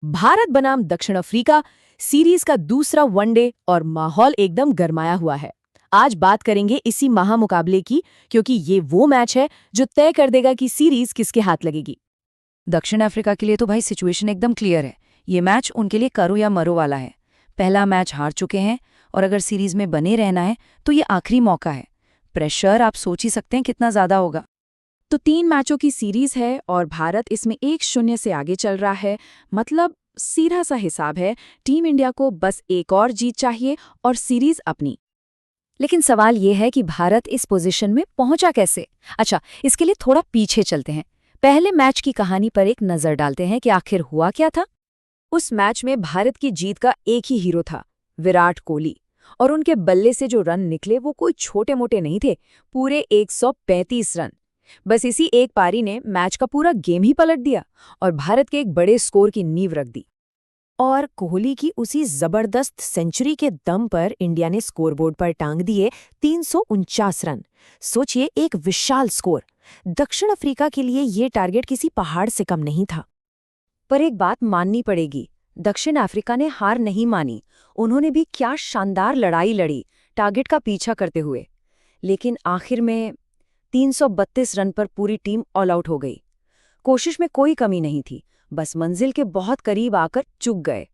भारत बनाम दक्षिण Africa series का दूसरा वनडे और माहौल एकदम गरमाया हुआ है। आज बात करेंगे इसी महामुकाबले की, क्योंकि ये वो मैच है जो तय कर देगा कि सीरीज किसके हाथ लगेगी। दक्षिण अफ्रीका के लिए तो भाई सिचुएशन एकदम क्लियर है। ये मैच उनके लिए करो या मरो वाला है। पहला मैच हार चुके हैं और अगर सीरीज में बने रहना है तो ये आखिरी मौका है। प्रेशर आप सोच ही सकते हैं कितना ज्यादा होगा। तो 3 मैचों की सीरीज है और भारत इसमें 1-0 से आगे चल रहा है। मतलब सीधा सा हिसाब है, टीम इंडिया को बस एक और जीत चाहिए और सीरीज अपनी। लेकिन सवाल ये है कि भारत इस पोजीशन में पहुंचा कैसे। अच्छा, इसके लिए थोड़ा पीछे चलते हैं। पहले मैच की कहानी पर एक नजर डालते हैं कि आखिर हुआ क्या था। उस मैच में भारत की जीत का एक ही हीरो था, विराट कोहली। और उनके बल्ले से जो रन निकले वो कोई छोटे मोटे नहीं थे, पूरे 135 रन। बस इसी एक पारी ने मैच का पूरा गेम ही पलट दिया और भारत के एक बड़े स्कोर की नींव रख दी। और कोहली की उसी जबरदस्त सेंचुरी के दम पर इंडिया ने स्कोरबोर्ड पर टांग दिए 349 रन। सोचिए, एक विशाल स्कोर। दक्षिण अफ्रीका के लिए ये टारगेट किसी पहाड़ से कम नहीं था। पर एक बात माननी पड़ेगी, दक्षिण अफ्रीका ने हार नहीं मानी। उन्होंने भी क्या शानदार लड़ाई लड़ी, टारगेट का पीछा करते हुए। लेकिन आखिर में 332 रन पर पूरी टीम ऑल आउट हो गई। कोशिश में कोई कमी नहीं थी, बस मंजिल के बहुत करीब आकर चूक गए।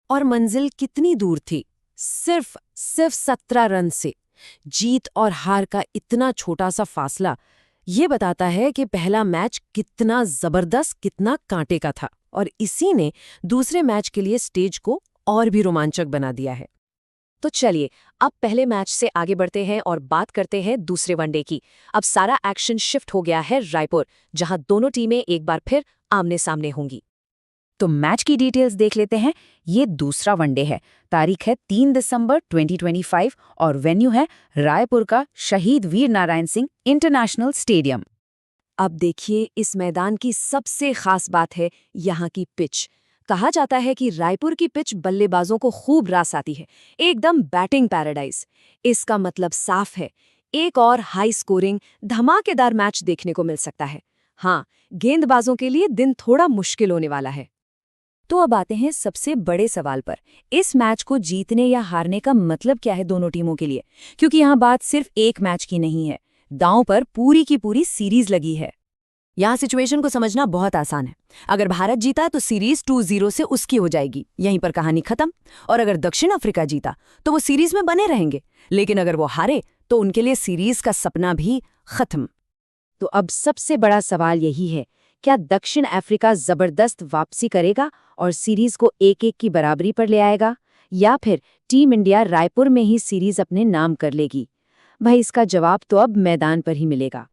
और मंजिल कितनी दूर थी? सिर्फ 17 रन से। जीत और हार का इतना छोटा सा फासला ये बताता है कि पहला मैच कितना जबरदस्त, कितना कांटे का था। और इसी ने दूसरे मैच के लिए स्टेज को और भी रोमांचक बना दिया है। तो चलिए, अब पहले मैच से आगे बढ़ते हैं और बात करते हैं दूसरे वनडे की। अब सारा एक्शन शिफ्ट हो गया है रायपुर, जहां दोनों टीमें एक बार फिर आमने सामने होंगी। तो मैच की डिटेल्स देख लेते हैं। ये दूसरा वनडे है। तारीख है 3 दिसंबर 2025 और वेन्यू है रायपुर का शहीद वीर नारायण सिंह इंटरनेशनल स्टेडियम। अब देखिए, इस मैदान की सबसे खास बात है यहाँ की पिच। कहा जाता है कि रायपुर की पिच बल्लेबाजों को खूब रास आती है, एकदम बैटिंग पैराडाइज। इसका मतलब साफ है, एक और हाई स्कोरिंग धमाकेदार मैच देखने को मिल सकता है। हाँ, गेंदबाजों के लिए दिन थोड़ा मुश्किल होने वाला है। तो अब आते हैं सबसे बड़े सवाल पर। इस मैच को जीतने या हारने का मतलब क्या है दोनों टीमों के लिए? क्योंकि यहाँ बात सिर्फ एक मैच की नहीं है, दांव पर पूरी की पूरी सीरीज लगी है। यहाँ सिचुएशन को समझना बहुत आसान है। अगर भारत जीता तो सीरीज 2-0 से उसकी हो जाएगी, यहीं पर कहानी खत्म। और अगर दक्षिण अफ्रीका जीता तो वो सीरीज में बने रहेंगे। लेकिन अगर वो हारे तो उनके लिए सीरीज का सपना भी खत्म। तो अब सबसे बड़ा सवाल यही है, क्या दक्षिण अफ्रीका जबरदस्त वापसी करेगा और सीरीज को 1-1 की बराबरी पर ले आएगा, या फिर टीम इंडिया रायपुर में ही सीरीज अपने नाम कर लेगी? भाई, इसका जवाब तो अब मैदान पर ही मिलेगा।